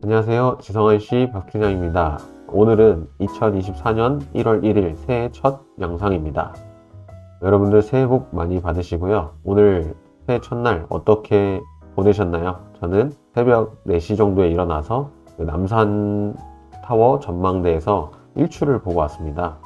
안녕하세요. 지성환씨 박준영입니다. 오늘은 2024년 1월 1일 새해 첫 영상입니다. 여러분들 새해 복 많이 받으시고요. 오늘 새해 첫날 어떻게 보내셨나요? 저는 새벽 4시 정도에 일어나서 남산 타워 전망대에서 일출을 보고 왔습니다.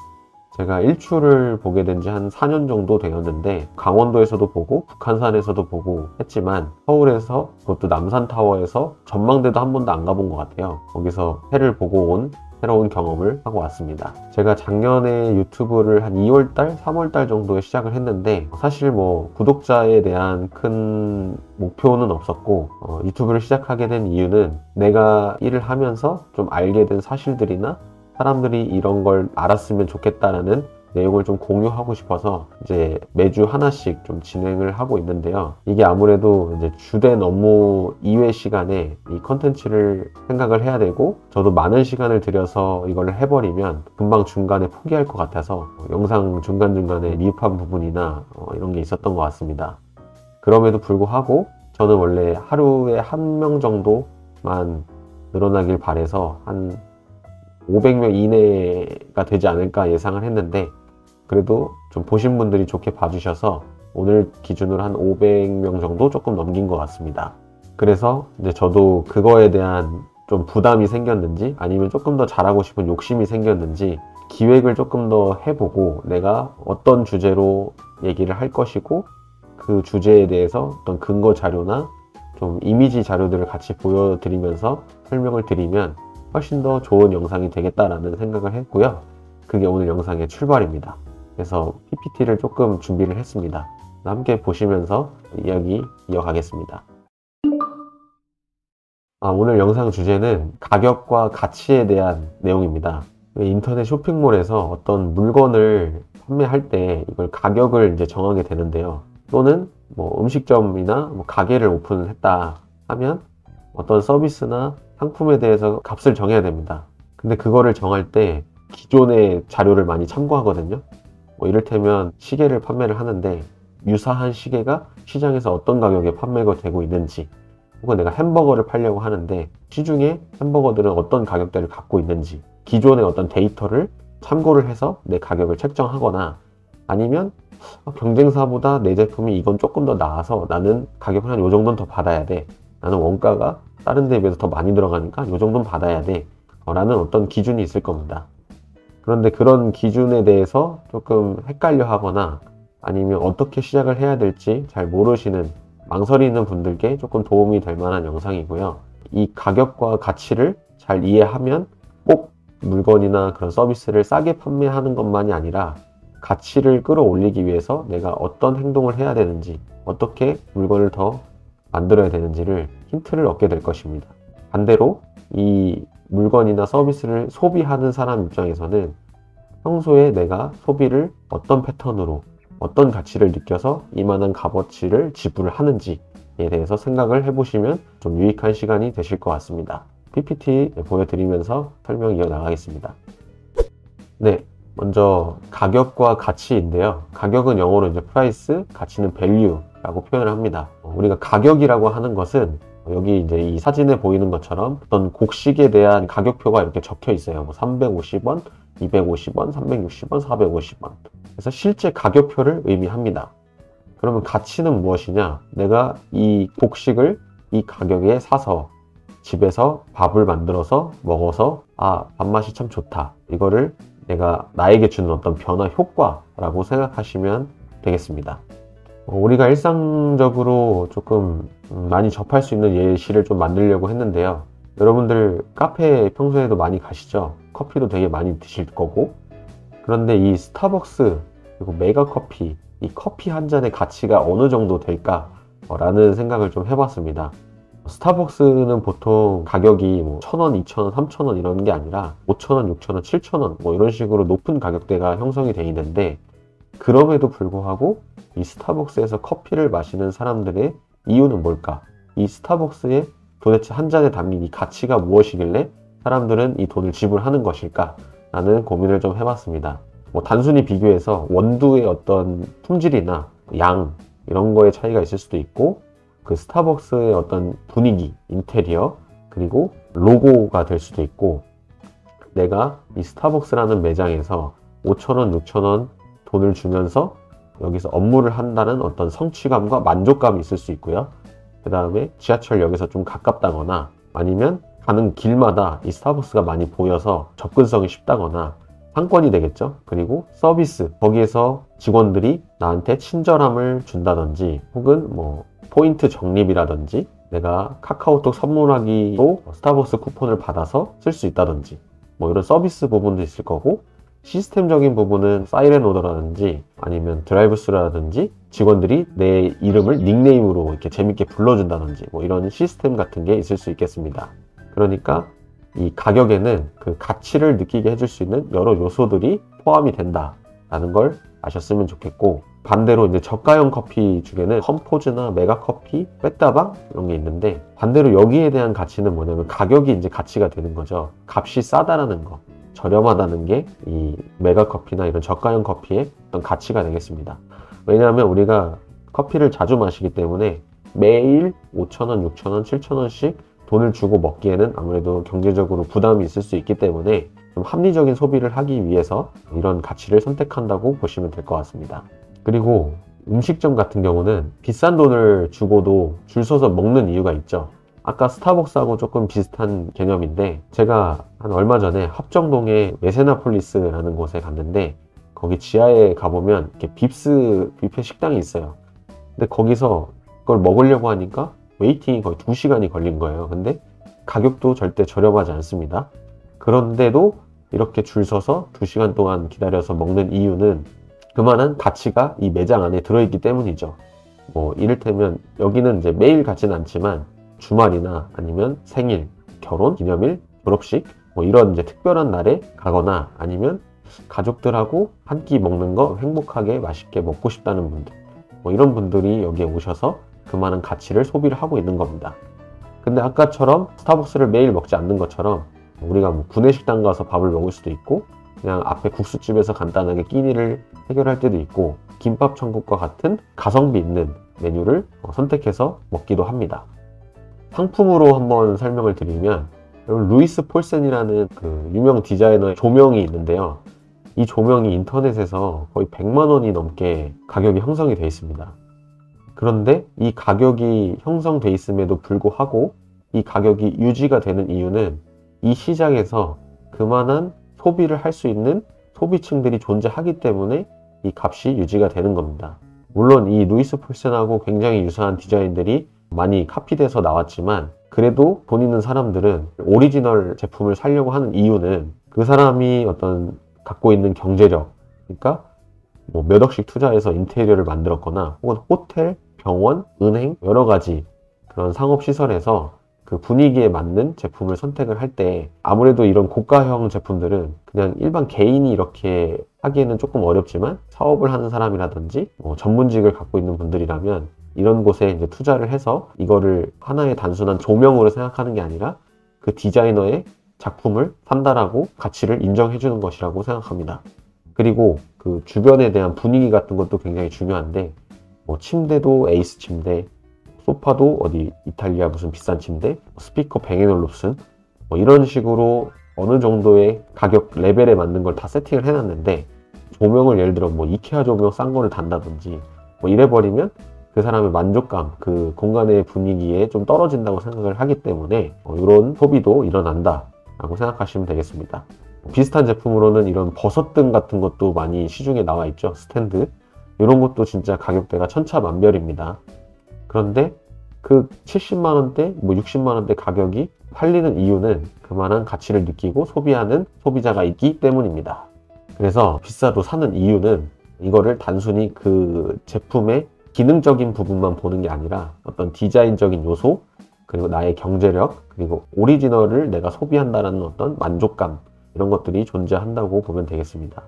제가 일출을 보게 된 지 한 4년 정도 되었는데 강원도에서도 보고 북한산에서도 보고 했지만 서울에서 그것도 남산타워에서 전망대도 한 번도 안 가본 것 같아요. 거기서 해를 보고 온 새로운 경험을 하고 왔습니다. 제가 작년에 유튜브를 한 2월달, 3월달 정도에 시작을 했는데 사실 구독자에 대한 큰 목표는 없었고 유튜브를 시작하게 된 이유는 내가 일을 하면서 좀 알게 된 사실들이나 사람들이 이런 걸 알았으면 좋겠다라는 내용을 좀 공유하고 싶어서 이제 매주 하나씩 좀 진행을 하고 있는데요. 이게 아무래도 이제 주된 업무 이외 시간에 이 컨텐츠를 생각을 해야 되고 저도 많은 시간을 들여서 이걸 해버리면 금방 중간에 포기할 것 같아서 영상 중간중간에 미흡한 부분이나 이런 게 있었던 것 같습니다. 그럼에도 불구하고 저는 원래 하루에 1명 정도만 늘어나길 바래서 한 500명 이내가 되지 않을까 예상을 했는데 그래도 좀 보신 분들이 좋게 봐주셔서 오늘 기준으로 한 500명 정도 조금 넘긴 것 같습니다. 그래서 이제 저도 그거에 대한 좀 부담이 생겼는지 아니면 조금 더 잘하고 싶은 욕심이 생겼는지 기획을 조금 더 해보고 내가 어떤 주제로 얘기를 할 것이고 그 주제에 대해서 어떤 근거 자료나 좀 이미지 자료들을 같이 보여드리면서 설명을 드리면 훨씬 더 좋은 영상이 되겠다라는 생각을 했고요. 그게 오늘 영상의 출발입니다. 그래서 PPT를 조금 준비를 했습니다. 함께 보시면서 이야기 이어가겠습니다. 오늘 영상 주제는 가격과 가치에 대한 내용입니다. 인터넷 쇼핑몰에서 어떤 물건을 판매할 때 이걸 가격을 이제 정하게 되는데요. 또는 음식점이나 가게를 오픈했다 하면 어떤 서비스나 상품에 대해서 값을 정해야 됩니다. 근데 그거를 정할 때 기존의 자료를 많이 참고하거든요. 이를테면 시계를 판매를 하는데 유사한 시계가 시장에서 어떤 가격에 판매가 되고 있는지, 혹은 내가 햄버거를 팔려고 하는데 시중에 햄버거들은 어떤 가격대를 갖고 있는지 기존의 어떤 데이터를 참고를 해서 내 가격을 책정하거나, 아니면 경쟁사보다 내 제품이 이건 조금 더 나아서 나는 가격을 한 요 정도는 더 받아야 돼, 나는 원가가 다른 데에 비해서 더 많이 들어가니까 이 정도는 받아야 돼 라는 어떤 기준이 있을 겁니다. 그런데 그런 기준에 대해서 조금 헷갈려 하거나 아니면 어떻게 시작을 해야 될지 잘 모르시는, 망설이는 분들께 조금 도움이 될 만한 영상이고요. 이 가격과 가치를 잘 이해하면 꼭 물건이나 그런 서비스를 싸게 판매하는 것만이 아니라 가치를 끌어올리기 위해서 내가 어떤 행동을 해야 되는지, 어떻게 물건을 더 만들어야 되는지를 힌트를 얻게 될 것입니다. 반대로 이 물건이나 서비스를 소비하는 사람 입장에서는 평소에 내가 소비를 어떤 패턴으로 어떤 가치를 느껴서 이만한 값어치를 지불을 하는지에 대해서 생각을 해보시면 좀 유익한 시간이 되실 것 같습니다. PPT 보여드리면서 설명 이어나가겠습니다. 네, 먼저 가격과 가치인데요. 가격은 영어로 이제 price, 가치는 value라고 표현을 합니다. 우리가 가격이라고 하는 것은 여기 이제 이 사진에 보이는 것처럼 어떤 곡식에 대한 가격표가 이렇게 적혀 있어요. 350원, 250원, 360원, 450원. 그래서 실제 가격표를 의미합니다. 그러면 가치는 무엇이냐? 내가 이 곡식을 이 가격에 사서 집에서 밥을 만들어서 먹어서 밥맛이 참 좋다, 이거를 내가 나에게 주는 어떤 변화 효과라고 생각하시면 되겠습니다. 우리가 일상적으로 조금 많이 접할 수 있는 예시를 좀 만들려고 했는데요. 여러분들 카페 평소에도 많이 가시죠? 커피도 되게 많이 드실 거고, 그런데 이 스타벅스 그리고 메가커피, 이 커피 한 잔의 가치가 어느 정도 될까? 라는 생각을 좀 해봤습니다. 스타벅스는 보통 가격이 1,000원, 2,000원, 3,000원 이런 게 아니라 5,000원, 6,000원, 7,000원 이런 식으로 높은 가격대가 형성이 되어 있는데, 그럼에도 불구하고 이 스타벅스에서 커피를 마시는 사람들의 이유는 뭘까? 이 스타벅스에 도대체 한 잔에 담긴 이 가치가 무엇이길래 사람들은 이 돈을 지불하는 것일까? 라는 고민을 좀 해봤습니다. 단순히 비교해서 원두의 어떤 품질이나 양 이런 거에 차이가 있을 수도 있고, 그 스타벅스의 어떤 분위기, 인테리어, 그리고 로고가 될 수도 있고, 내가 이 스타벅스라는 매장에서 5,000원, 6,000원 돈을 주면서 여기서 업무를 한다는 어떤 성취감과 만족감이 있을 수 있고요. 그 다음에 지하철역에서 좀 가깝다거나 아니면 가는 길마다 이 스타벅스가 많이 보여서 접근성이 쉽다거나 상권이 되겠죠. 그리고 서비스, 거기에서 직원들이 나한테 친절함을 준다든지 혹은 뭐 포인트 적립이라든지 내가 카카오톡 선물하기로 스타벅스 쿠폰을 받아서 쓸 수 있다든지 뭐 이런 서비스 부분도 있을 거고, 시스템적인 부분은 사이렌 오더라든지 아니면 드라이브스루라든지 직원들이 내 이름을 닉네임으로 이렇게 재밌게 불러준다든지 뭐 이런 시스템 같은 게 있을 수 있겠습니다. 그러니까 이 가격에는 그 가치를 느끼게 해줄 수 있는 여러 요소들이 포함이 된다라는 걸 아셨으면 좋겠고, 반대로 이제 저가형 커피 중에는 컴포즈나 메가커피, 빼따방 이런 게 있는데, 반대로 여기에 대한 가치는 뭐냐면 가격이 이제 가치가 되는 거죠. 값이 싸다라는 거, 저렴하다는 게 이 메가커피나 이런 저가형 커피의 어떤 가치가 되겠습니다. 왜냐하면 우리가 커피를 자주 마시기 때문에 매일 5,000원, 6,000원, 7,000원씩 돈을 주고 먹기에는 아무래도 경제적으로 부담이 있을 수 있기 때문에 좀 합리적인 소비를 하기 위해서 이런 가치를 선택한다고 보시면 될 것 같습니다. 그리고 음식점 같은 경우는 비싼 돈을 주고도 줄 서서 먹는 이유가 있죠. 아까 스타벅스하고 조금 비슷한 개념인데, 제가 한 얼마 전에 합정동의 메세나폴리스라는 곳에 갔는데 거기 지하에 가보면 이렇게 뷔페 식당이 있어요. 근데 거기서 그걸 먹으려고 하니까 웨이팅이 거의 2시간이 걸린 거예요. 근데 가격도 절대 저렴하지 않습니다. 그런데도 이렇게 줄 서서 2시간 동안 기다려서 먹는 이유는 그만한 가치가 이 매장 안에 들어있기 때문이죠. 뭐 이를테면 여기는 이제 매일 가지는 않지만 주말이나 아니면 생일, 결혼, 기념일, 졸업식 뭐 이런 이제 특별한 날에 가거나 아니면 가족들하고 한 끼 먹는 거 행복하게 맛있게 먹고 싶다는 분들, 뭐 이런 분들이 여기에 오셔서 그만한 가치를 소비를 하고 있는 겁니다. 근데 아까처럼 스타벅스를 매일 먹지 않는 것처럼 우리가 뭐 구내식당 가서 밥을 먹을 수도 있고, 그냥 앞에 국수집에서 간단하게 끼니를 해결할 때도 있고, 김밥 천국과 같은 가성비 있는 메뉴를 선택해서 먹기도 합니다. 상품으로 한번 설명을 드리면, 루이스 폴센이라는 그 유명 디자이너의 조명이 있는데요. 이 조명이 인터넷에서 거의 100만 원이 넘게 가격이 형성이 되어 있습니다. 그런데 이 가격이 형성돼 있음에도 불구하고 이 가격이 유지가 되는 이유는 이 시장에서 그만한 소비를 할 수 있는 소비층들이 존재하기 때문에 이 값이 유지가 되는 겁니다. 물론 이 루이스 폴센하고 굉장히 유사한 디자인들이 많이 카피돼서 나왔지만, 그래도 돈 있는 사람들은 오리지널 제품을 사려고 하는 이유는 그 사람이 어떤 갖고 있는 경제력, 그러니까 뭐 몇 억씩 투자해서 인테리어를 만들었거나 혹은 호텔, 병원, 은행 여러 가지 그런 상업시설에서 그 분위기에 맞는 제품을 선택을 할 때, 아무래도 이런 고가형 제품들은 그냥 일반 개인이 이렇게 하기에는 조금 어렵지만 사업을 하는 사람이라든지 뭐 전문직을 갖고 있는 분들이라면 이런 곳에 이제 투자를 해서 이거를 하나의 단순한 조명으로 생각하는 게 아니라 그 디자이너의 작품을 산다라고 가치를 인정해 주는 것이라고 생각합니다. 그리고 그 주변에 대한 분위기 같은 것도 굉장히 중요한데, 뭐 침대도 에이스 침대, 소파도 어디 이탈리아 무슨 비싼 침대, 스피커 뱅앤올uf슨 뭐 이런 식으로 어느 정도의 가격 레벨에 맞는 걸 다 세팅을 해놨는데, 조명을 예를 들어 뭐 이케아 조명 싼 거를 단다든지 뭐 이래버리면 그 사람의 만족감, 그 공간의 분위기에 좀 떨어진다고 생각을 하기 때문에 이런 소비도 일어난다 라고 생각하시면 되겠습니다. 비슷한 제품으로는 이런 버섯등 같은 것도 많이 시중에 나와 있죠. 스탠드, 이런 것도 진짜 가격대가 천차만별입니다. 그런데 그 70만원대, 뭐 60만원대 가격이 팔리는 이유는 그만한 가치를 느끼고 소비하는 소비자가 있기 때문입니다. 그래서 비싸도 사는 이유는 이거를 단순히 그 제품의 기능적인 부분만 보는 게 아니라 어떤 디자인적인 요소, 그리고 나의 경제력, 그리고 오리지널을 내가 소비한다는 어떤 만족감, 이런 것들이 존재한다고 보면 되겠습니다.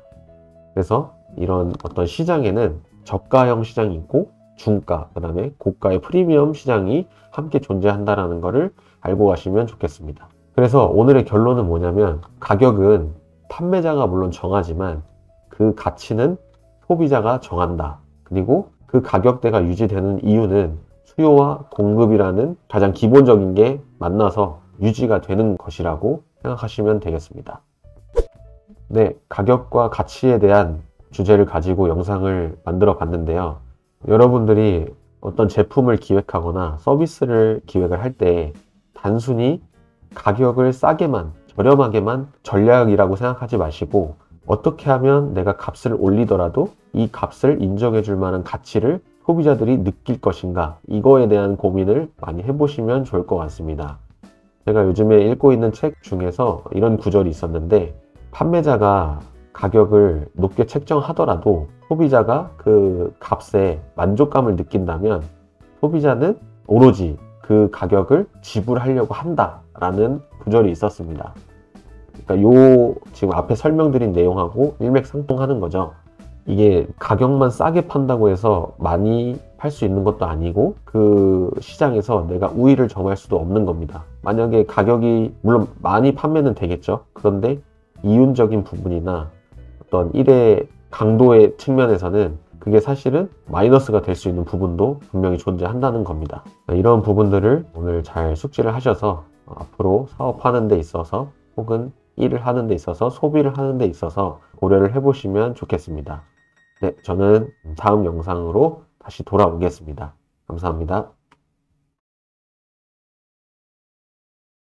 그래서 이런 어떤 시장에는 저가형 시장이 있고 중가, 그 다음에 고가의 프리미엄 시장이 함께 존재한다는 것을 알고 가시면 좋겠습니다. 그래서 오늘의 결론은 뭐냐면, 가격은 판매자가 물론 정하지만 그 가치는 소비자가 정한다. 그리고 그 가격대가 유지되는 이유는 수요와 공급이라는 가장 기본적인 게 만나서 유지가 되는 것이라고 생각하시면 되겠습니다. 네, 가격과 가치에 대한 주제를 가지고 영상을 만들어 봤는데요. 여러분들이 어떤 제품을 기획하거나 서비스를 기획을 할 때 단순히 가격을 싸게만, 저렴하게만 전략이라고 생각하지 마시고 어떻게 하면 내가 값을 올리더라도 이 값을 인정해 줄 만한 가치를 소비자들이 느낄 것인가, 이거에 대한 고민을 많이 해보시면 좋을 것 같습니다. 제가 요즘에 읽고 있는 책 중에서 이런 구절이 있었는데, 판매자가 가격을 높게 책정하더라도 소비자가 그 값에 만족감을 느낀다면 소비자는 오로지 그 가격을 지불하려고 한다라는 구절이 있었습니다. 그러니까 요 지금 앞에 설명드린 내용하고 일맥상통하는 거죠. 이게 가격만 싸게 판다고 해서 많이 팔 수 있는 것도 아니고 그 시장에서 내가 우위를 점할 수도 없는 겁니다. 만약에 가격이 물론 많이 판매는 되겠죠. 그런데 이윤적인 부분이나 어떤 일의 강도의 측면에서는 그게 사실은 마이너스가 될 수 있는 부분도 분명히 존재한다는 겁니다. 이런 부분들을 오늘 잘 숙지를 하셔서 앞으로 사업하는 데 있어서 혹은 일을 하는 데 있어서 소비를 하는 데 있어서 고려를 해보시면 좋겠습니다. 네, 저는 다음 영상으로 다시 돌아오겠습니다. 감사합니다.